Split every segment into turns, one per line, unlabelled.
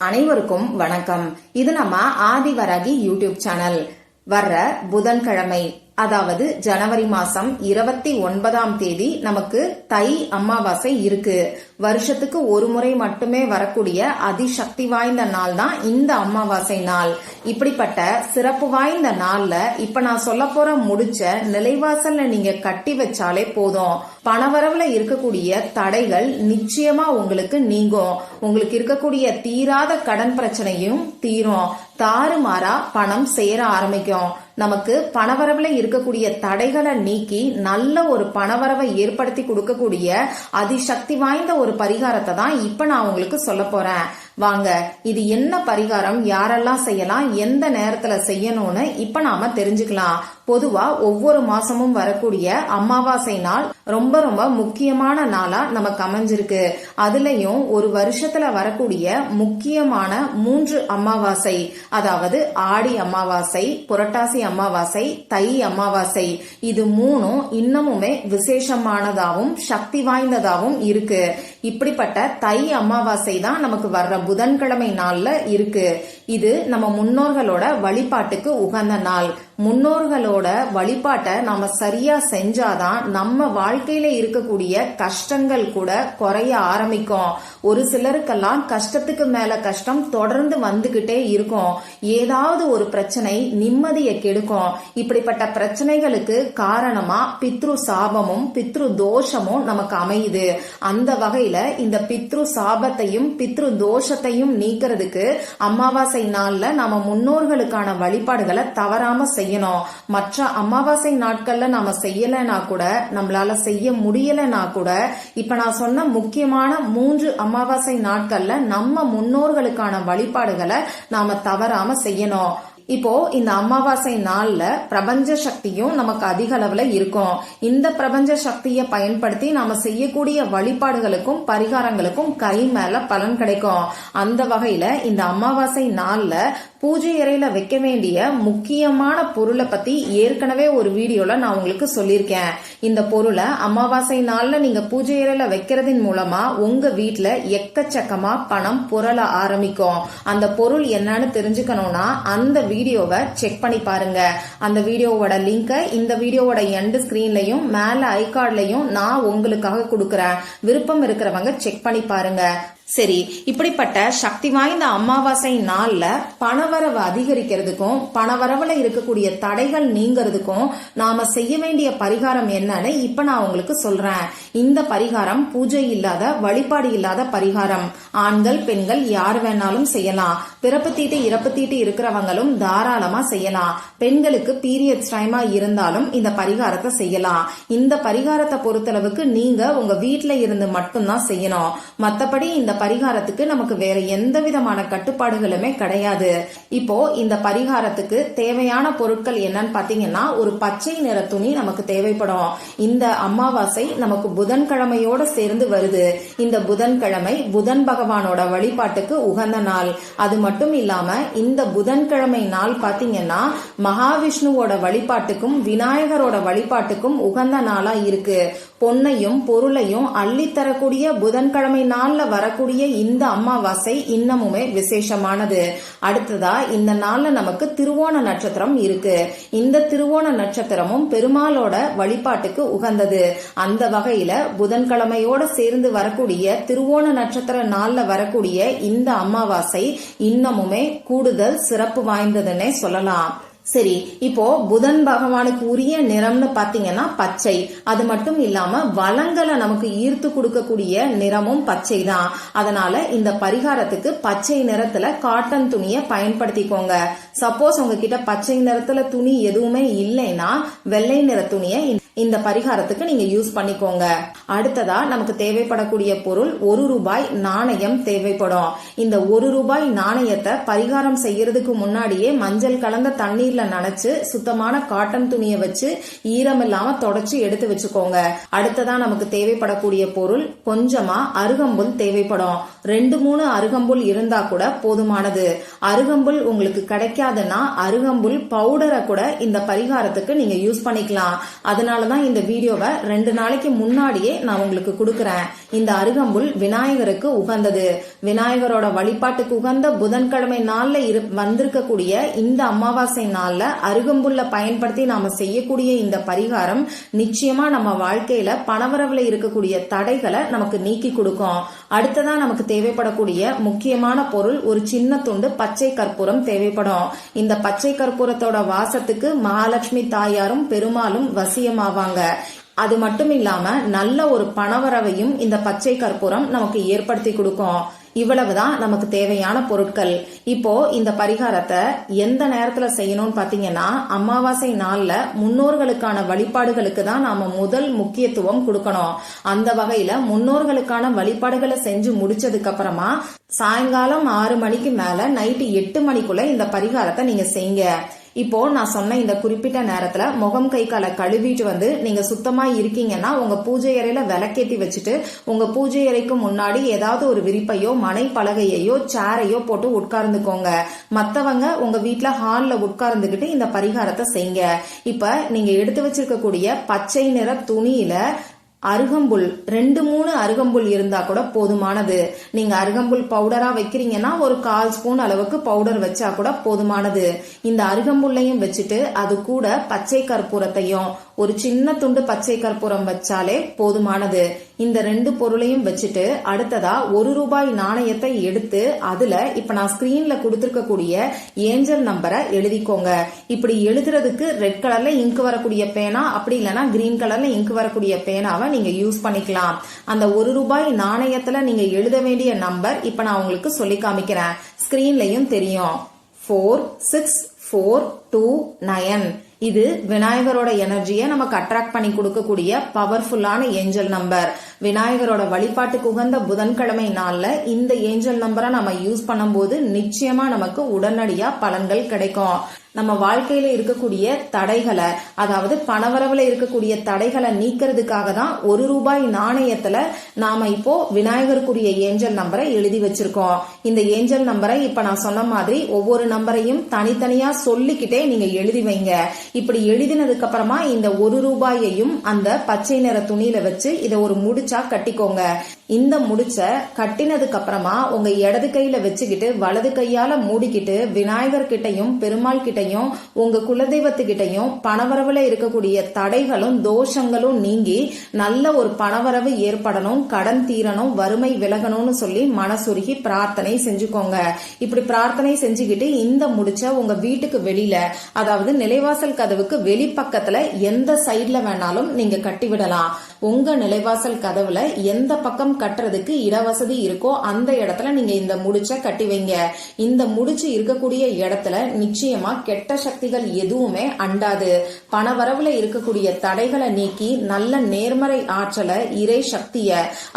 அனைவருக்கும் வணக்கம். இது நம்ம ஆதிவராகி யூடியூப் சேனல். வர்ற புதன்கிழமை, அதாவது ஜனவரி மாசம் 29ஆம் தேதி நமக்கு தை அமாவாசை இருக்கு. வருஷத்துக்கு ஒரு முறை மட்டுமே வரக்கூடிய அதிசக்தி வாய்ந்த நாள் தான் இந்த அமாவாசை நாள். இப்படிப்பட்ட சிறப்பு வாய்ந்த நாள்ல இப்ப நான் சொல்ல போற முடிச்ச நிலைவாசல்ல நீங்க கட்டி வச்சாலே போதும். பணவரவுல இருக்கக்கூடிய தடைகள் நிச்சயமா உங்களுக்கு நீங்கும். உங்களுக்கு இருக்கக்கூடிய தீராத கடன் பிரச்சனையும் தீரும். தாறுமாறா பணம் சேர ஆரம்பிக்கும். நமக்கு பணவரவுல இருக்கக்கூடிய தடைகளை நீக்கி நல்ல ஒரு பணவரவை ஏற்படுத்தி கொடுக்கக்கூடிய அதிசக்தி வாய்ந்த ஒரு பரிகாரத்தை தான் இப்ப நான் உங்களுக்கு சொல்ல போறேன். வாங்க, இது என்ன பரிகாரம், யாரெல்லாம் செய்யலாம், எந்த நேரத்துல செய்யணும்னு இப்ப நாம தெரிஞ்சுக்கலாம். பொதுவா ஒவ்வொரு மாசமும் வரக்கூடிய அமாவாசை நாள் ரொம்ப ரொம்ப முக்கியமான நாளா நமக்கு அமைஞ்சிருக்கு. அதுலயும் ஒரு வருஷத்துல வரக்கூடிய முக்கியமான 3 அமாவாசை, அதாவது ஆடி அமாவாசை, புரட்டாசி அமாவாசை, தை அமாவாசை, இது 3ம் இன்னமுமே விசேஷமானதாகவும் சக்தி வாய்ந்ததாகவும் இருக்கு. இப்படிப்பட்ட தை அமாவாசை தான் நமக்கு வர்ற புதன்கிழமை நாள்ல இருக்கு. இது நம்ம முன்னோர்களோட வழிபாட்டுக்கு உகந்த நாள். முன்னோர்களோட வழிபாட்டை நாம சரியா செஞ்சாதான் நம்ம வாழ்க்கையில இருக்கக்கூடிய கஷ்டங்கள் கூட குறைய ஆரம்பிக்கும். ஒரு சிலருக்கெல்லாம் கஷ்டத்துக்கு மேல கஷ்டம் தொடர்ந்து வந்துகிட்டே இருக்கும். ஏதாவது ஒரு பிரச்சனை நிம்மதியை கெடுக்கும். இப்படிப்பட்ட பிரச்சனைகளுக்கு காரணமா பித்ரு சாபமும் பித்ரு தோஷமும் நமக்கு அமையுது. அந்த வகையில இந்த பித்ரு சாபத்தையும் பித்ரு தோஷத்தையும் நீக்கிறதுக்கு அமாவாசை நாள்ல நம்ம முன்னோர்களுக்கான வழிபாடுகளை தவறாம செய்யணும். மற்ற அமாவாசை நாட்கள்ல நாம செய்யலனா கூட, நம்மளால செய்ய முடியலனா கூட, இப்ப நான் சொன்ன முக்கியமான 3 அமாவாசை நாட்கள்ல நம்ம முன்னோர்களுக்கான வழிபாடுகளை நாம தவறாம செய்யணும். இப்போ இந்த அமாவாசை நாள்ல பிரபஞ்ச சக்தியும் நமக்கு அதிக அளவுல இருக்கும். இந்த பிரபஞ்ச சக்தியை பயன்படுத்தி நாம செய்யக்கூடிய வழிபாடுகளுக்கும் பரிகாரங்களுக்கும் கை மேல பலன் கிடைக்கும். அந்த வகையில இந்த அமாவாசை நாள்ல பூஜை அறையில வைக்க வேண்டிய முக்கியமான பொருளை பத்தி ஏற்கனவே ஒரு வீடியோல நான் உங்களுக்கு சொல்லியிருக்கேன். இந்த பொருளை அமாவாசை நாள்ல நீங்க பூஜை அறையில வைக்கிறதின் மூலமா உங்க வீட்டுல எக்கச்சக்கமா பணம் புரள ஆரம்பிக்கும். அந்த பொருள் என்னன்னு தெரிஞ்சுக்கணும்னா அந்த வீடியோவை செக் பண்ணி பாருங்க. அந்த வீடியோவோட லிங்கை இந்த வீடியோவோட எண்ட் ஸ்கிரீன்லயும் மேல ஐகார்ட்லயும் நான் உங்களுக்காக கொடுக்கறேன். விருப்பம் இருக்கிறவங்க செக் பண்ணி பாருங்க. சரி, இப்படிப்பட்ட சக்தி வாய்ந்த அமாவாசை நாள்ல பணவரவு அதிகரிக்கிறதுக்கும் பணவரவுல இருக்கக்கூடிய தடைகள் நீங்கிறதுக்கும் நாம செய்ய வேண்டிய பரிகாரம் என்னன்னு இப்ப நான் உங்களுக்கு சொல்றேன். இந்த பரிகாரம் பூஜை இல்லாத, வழிபாடு இல்லாத பரிகாரம். ஆண்கள் பெண்கள் யார் வேணாலும் செய்யலாம். பிறப்பு தீட்டு இறப்பு தீட்டு இருக்கிறவங்களும் தாராளமா செய்யலாம். பெண்களுக்கு பீரியட்ஸ் டைமா இருந்தாலும் இந்த பரிகாரத்தை செய்யலாம். இந்த பரிகாரத்தை பொறுத்தளவுக்கு நீங்க உங்க வீட்டுல இருந்து மட்டும்தான் செய்யணும். மத்தபடி இந்த பரிகாரத்துக்கு நமக்கு வேற எந்த விதமான கட்டுப்பாடுகளுமே கிடையாது. இப்போ இந்த பரிகாரத்துக்கு தேவையான பொருட்கள் என்னன்னு பாத்தீங்கன்னா, ஒரு பச்சை நிற துணி நமக்கு தேவைப்படும். இந்த அமாவாசை நமக்கு புதன்கிழமையோட சேர்ந்து வருது. இந்த புதன்கிழமை புதன் பகவானோட வழிபாட்டுக்கு உகந்த நாள். அது மட்டும் இல்லாம இந்த புதன்கிழமை நாள் பாத்தீங்கன்னா மகாவிஷ்ணுவோட வழிபாட்டுக்கும் விநாயகரோட வழிபாட்டுக்கும் உகந்த நாளா இருக்கு. பொன்னையும் பொருளையும் அள்ளித்தரக்கூடிய புதன்கிழமை நாள்ல வரக்கூடிய இந்த அமாவாசை இன்னமுமே விசேஷமானது. அடுத்ததா இந்த நாள்ல நமக்கு திருவோண நட்சத்திரம் இருக்கு. இந்த திருவோண நட்சத்திரமும் பெருமாளோட வழிபாட்டுக்கு உகந்தது. அந்த வகையில புதன்கிழமையோட சேர்ந்து வரக்கூடிய திருவோண நட்சத்திர நாள்ல வரக்கூடிய இந்த அமாவாசை இன்னமுமே கூடுதல் சிறப்பு வாய்ந்ததுன்னே சொல்லலாம். சரி, இப்போ புதன் பகவானுக்கு உரிய நிறம்னு பாத்தீங்கன்னா பச்சை. அது மட்டும் இல்லாம வளங்களை நமக்கு ஈர்த்து கொடுக்கக்கூடிய நிறமும் பச்சை தான். அதனால இந்த பரிகாரத்துக்கு பச்சை நிறத்துல காட்டன் துணியை பயன்படுத்திக்கோங்க. சப்போஸ் உங்ககிட்ட பச்சை நிறத்துல துணி எதுவுமே இல்லைன்னா வெள்ளை நிற துணியை இந்த பரிகாரத்துக்கு நீங்க யூஸ் பண்ணிக்கோங்க. அடுத்ததா நமக்கு தேவைப்படக்கூடிய பொருள் 1 ரூபாய் நாணயம் தேவைப்படும். இந்த 1 ரூபாய் நாணயத்தை பரிகாரம் செய்யறதுக்கு முன்னாடியே மஞ்சள் கலந்த தண்ணீர்ல நனைச்சு சுத்தமான காட்டன் துணியை வச்சு ஈரமில்லாம தொடச்சு எடுத்து வச்சுக்கோங்க. அடுத்ததா நமக்கு தேவைப்படக்கூடிய பொருள் கொஞ்சமா அருகம்புல் தேவைப்படும். 2-3 அருகம்புல் இருந்தா கூட போதுமானது. அருகம்புல் உங்களுக்கு கிடைக்காதுன்னா அருகம்புல் பவுடரை கூட இந்த பரிகாரத்துக்கு நீங்க யூஸ் பண்ணிக்கலாம். அதனால அதனாலதான் இந்த வீடியோவை 2 நாளைக்கு முன்னாடியே நான் உங்களுக்கு கொடுக்கறேன். இந்த அருகம்புல் விநாயகருக்கு உகந்தது. விநாயகரோட வழிபாட்டுக்கு உகந்த புதன்கிழமை நாள்ல வந்திருக்கக்கூடிய இந்த அமாவாசை நாள்ல அருகம்புல்ல பயன்படுத்தி நாம செய்யக்கூடிய இந்த பரிகாரம் நிச்சயமா நம்ம வாழ்க்கையில பணவரவுல இருக்கக்கூடிய தடைகளை நமக்கு நீக்கி கொடுக்கும். அடுத்ததான் நமக்கு தேவைப்படக்கூடிய முக்கியமான பொருள் ஒரு சின்ன துண்டு பச்சை கற்பூரம் தேவைப்படும். இந்த பச்சை கற்பூரத்தோட வாசத்துக்கு மகாலட்சுமி தாயாரும் பெருமாளும் வசியமாவாங்க. அது மட்டும் இல்லாம நல்ல ஒரு பணவரவையும் இந்த பச்சை கற்பூரம் நமக்கு ஏற்படுத்தி கொடுக்கும். இவ்வளவுதான் நமக்கு தேவையான பொருட்கள். இப்போ இந்த பரிகாரத்தை எந்த நேரத்துல செய்யணும்னு பாத்தீங்கன்னா, அமாவாசை நாள்ல முன்னோர்களுக்கான வழிபாடுகளுக்கு தான் நாம முதல் முக்கியத்துவம் கொடுக்கணும். அந்த வகையில முன்னோர்களுக்கான வழிபாடுகளை செஞ்சு முடிச்சதுக்கு அப்புறமா சாயங்காலம் 6 மணிக்கு மேல நைட்டு 8 மணிக்குள்ள இந்த பரிகாரத்தை நீங்க செய்யுங்க. இப்போ நான் சொன்ன இந்த குறிப்பிட்ட நேரத்துல முகம் கை காலை கழுவிட்டு வந்து நீங்க சுத்தமா இருக்கீங்கன்னா உங்க பூஜை அறையில விளக்கேத்தி வச்சுட்டு உங்க பூஜை அறைக்கு முன்னாடி ஏதாவது ஒரு விரிப்பையோ மனை பலகையோ சேரையோ போட்டு உட்கார்ந்துக்கோங்க. மத்தவங்க உங்க வீட்டுல ஹால்ல உட்கார்ந்துகிட்டு இந்த பரிகாரத்தை செய்யுங்க. இப்ப நீங்க எடுத்து வச்சிருக்கக்கூடிய பச்சை நிற துணியில அருகம்புல் 2-3 அருகம்புல் இருந்தா கூட போதுமானது. நீங்க அருகம்புல் பவுடரா வைக்கிறீங்கன்னா ஒரு 1/4 ஸ்பூன் அளவுக்கு பவுடர் வச்சா கூட போதுமானது. இந்த அருகம்புல்லையும் வச்சுட்டு அது கூட பச்சை கற்பூரத்தையும் ஒரு சின்ன துண்டு பச்சை கற்பூரம் வச்சாலே போதுமானது. இந்த 2 பொருளையும் வச்சுட்டு அடுத்ததா 1 ரூபாய் நாணயத்தை எடுத்து அதுல இப்ப நான் ஸ்கிரீன்ல கொடுத்திருக்கக்கூடிய ஏஞ்சல் நம்பரை எழுதிக்கோங்க. இப்படி எழுதுறதுக்கு ரெட் கலர்ல இங்கு வரக்கூடிய பேனா, அப்படி இல்லைன்னா கிரீன் கலர்ல இங்கு வரக்கூடிய பேனாவை நீங்க யூஸ் பண்ணிக்கலாம். அந்த 1 ரூபாய் நாணயத்துல நீங்க எழுத வேண்டிய நம்பர் இப்ப நான் உங்களுக்கு சொல்லி காமிக்கிறேன். ஸ்கிரீன்லயும் தெரியும். 46429. இது விநாயகரோட எனர்ஜியை நமக்கு அட்ராக்ட் பண்ணி கொடுக்கக்கூடிய பவர்ஃபுல்லான ஏஞ்சல் நம்பர். விநாயகரோட வழிபாட்டுக்கு உகந்த புதன்கிழமை நாள்ல இந்த ஏஞ்சல் நம்பரை நம்ம யூஸ் பண்ணும்போது நிச்சயமா நமக்கு உடனடியா பலன்கள் கிடைக்கும். நம்ம வாழ்க்கையில இருக்கக்கூடிய தடைகளை, அதாவது பணவரவுல இருக்கக்கூடிய தடைகளை நீக்கிறதுக்காக தான் 1 ரூபாய் நாணயத்துல நாம இப்போ விநாயகருக்குரிய ஏஞ்சல் நம்பரை எழுதி வச்சிருக்கோம். இந்த ஏஞ்சல் நம்பரை இப்ப நான் சொன்ன மாதிரி ஒவ்வொரு நம்பரையும் தனித்தனியா சொல்லிக்கிட்டே நீங்க எழுதி வைங்க. இப்படி எழுதினதுக்கு அப்புறமா இந்த 1 ரூபாயையும் அந்த பச்சை நிற துணியில வச்சு இதை ஒரு முடிச்சா கட்டிக்கோங்க. இந்த முடிச்ச கட்டினதுக்கு அப்புறமா உங்க இடது கையில வச்சுக்கிட்டு வலது கையால மூடிக்கிட்டு விநாயகர் கிட்டையும் பெருமாள் கிட்டையும் உங்க குலதெய்வத்துக்கிட்டையும் பணவரவுல இருக்கக்கூடிய தடைகளும் தோஷங்களும் நீங்கி நல்ல ஒரு பணவரவு ஏற்படணும், கடன் தீரணும், வறுமை விலகணும்னு சொல்லி மனசுருகி பிரார்த்தனை செஞ்சுக்கோங்க. இப்படி பிரார்த்தனை செஞ்சுக்கிட்டு இந்த முடிச்ச உங்க வீட்டுக்கு வெளியில, அதாவது நிலைவாசல் கதவுக்கு வெளிப்பக்கத்துல எந்த சைட்ல வேணாலும் நீங்க கட்டி விடலாம். உங்க நிலைவாசல் கதவுல எந்த பக்கம் கட்டுறதுக்கு இடவசதி இருக்கோ அந்த இடத்துல நீங்க இந்த முடிச்ச கட்டி வைங்க. இந்த முடிச்சு இருக்கக்கூடிய இடத்துல நிச்சயமா கெட்ட சக்திகள் எதுவுமே அண்டாது. பணவரவுல இருக்கக்கூடிய தடைகளை நீக்கி நல்ல நேர்மறை ஆற்றலை, இறை சக்திய,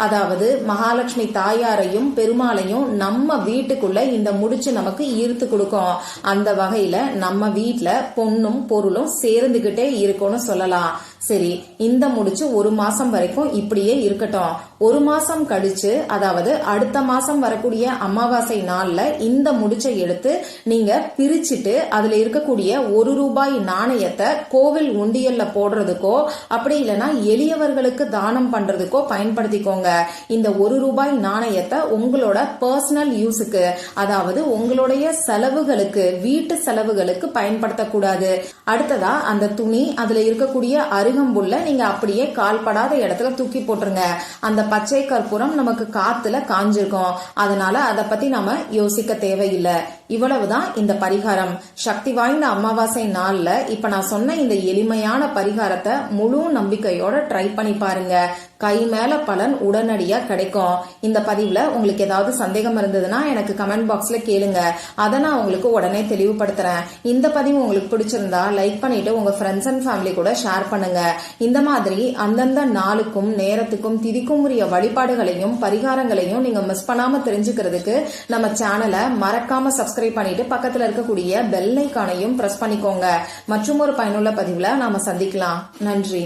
அதாவது மகாலட்சுமி தாயாரையும் பெருமாளையும் நம்ம வீட்டுக்குள்ள இந்த முடிச்சு நமக்கு ஈர்த்து கொடுக்கும். அந்த வகையில நம்ம வீட்டுல பொண்ணும் பொருளும் சேர்ந்துகிட்டே இருக்கும்னு சொல்லலாம். சரி, இந்த முடிச்சு 1 மாசம் வரைக்கும் இப்படியே இருக்கட்டும். 1 மாசம் கழிச்சு, அதாவது அடுத்த மாசம் வரக்கூடிய அமாவாசை நாள்ல இந்த முடிச்சை எடுத்து நீங்க பிரிச்சுட்டு அதுல இருக்கக்கூடிய 1 ரூபாய் நாணயத்தை கோவில் உண்டியல்ல போடுறதுக்கோ அப்படி இல்லைன்னா எளியவர்களுக்கு தானம் பண்றதுக்கோ பயன்படுத்திக்கோங்க. இந்த 1 ரூபாய் நாணயத்தை உங்களோட பர்சனல் யூஸுக்கு, அதாவது உங்களுடைய செலவுகளுக்கு, வீட்டு செலவுகளுக்கு பயன்படுத்தக்கூடாது. அடுத்ததா அந்த துணி, அதுல இருக்கக்கூடிய அருகம்புல்ல நீங்க அப்படியே கால்படாத இடத்துல தூக்கி போட்டுருங்க. அந்த பச்சை கற்பூரம் நமக்கு காத்துல காஞ்சிருக்கும், அதனால அதை பத்தி நாம யோசிக்க தேவையில்லை. இவ்வளவுதான் இந்த பரிகாரம். சக்தி வாய்ந்த அமாவாசை நாள்ல இப்ப நான் சொன்ன இந்த எளிமையான பரிகாரத்தை முழு நம்பிக்கையோட ட்ரை பண்ணி பாருங்க. கை மேல பலன் உடனடியா கிடைக்கும். இந்த பதிவுல உங்களுக்கு ஏதாவது சந்தேகம் இருந்ததுன்னா எனக்கு கமெண்ட் பாக்ஸ்ல கேளுங்க. அதை நான் உங்களுக்கு உடனே தெளிவுபடுத்துறேன். இந்த பதிவு உங்களுக்கு பிடிச்சிருந்தா லைக் பண்ணிட்டு உங்க ஃப்ரெண்ட்ஸ் அண்ட் ஃபேமிலி கூட ஷேர் பண்ணுங்க. இந்த மாதிரி அந்தந்த நாளுக்கும் நேரத்துக்கும் திதிக்கும் உரிய வழிபாடுகளையும் பரிகாரங்களையும் நீங்க மிஸ் பண்ணாம தெரிஞ்சுக்கிறதுக்கு நம்ம சேனலை மறக்காம சப்ஸ்கிரைப் பண்ணிட்டு பக்கத்துல இருக்கக்கூடிய பெல் ஐகானையும் பிரஸ் பண்ணிக்கோங்க. மற்றும் ஒரு பயனுள்ள பதிவுல நாம சந்திக்கலாம். நன்றி.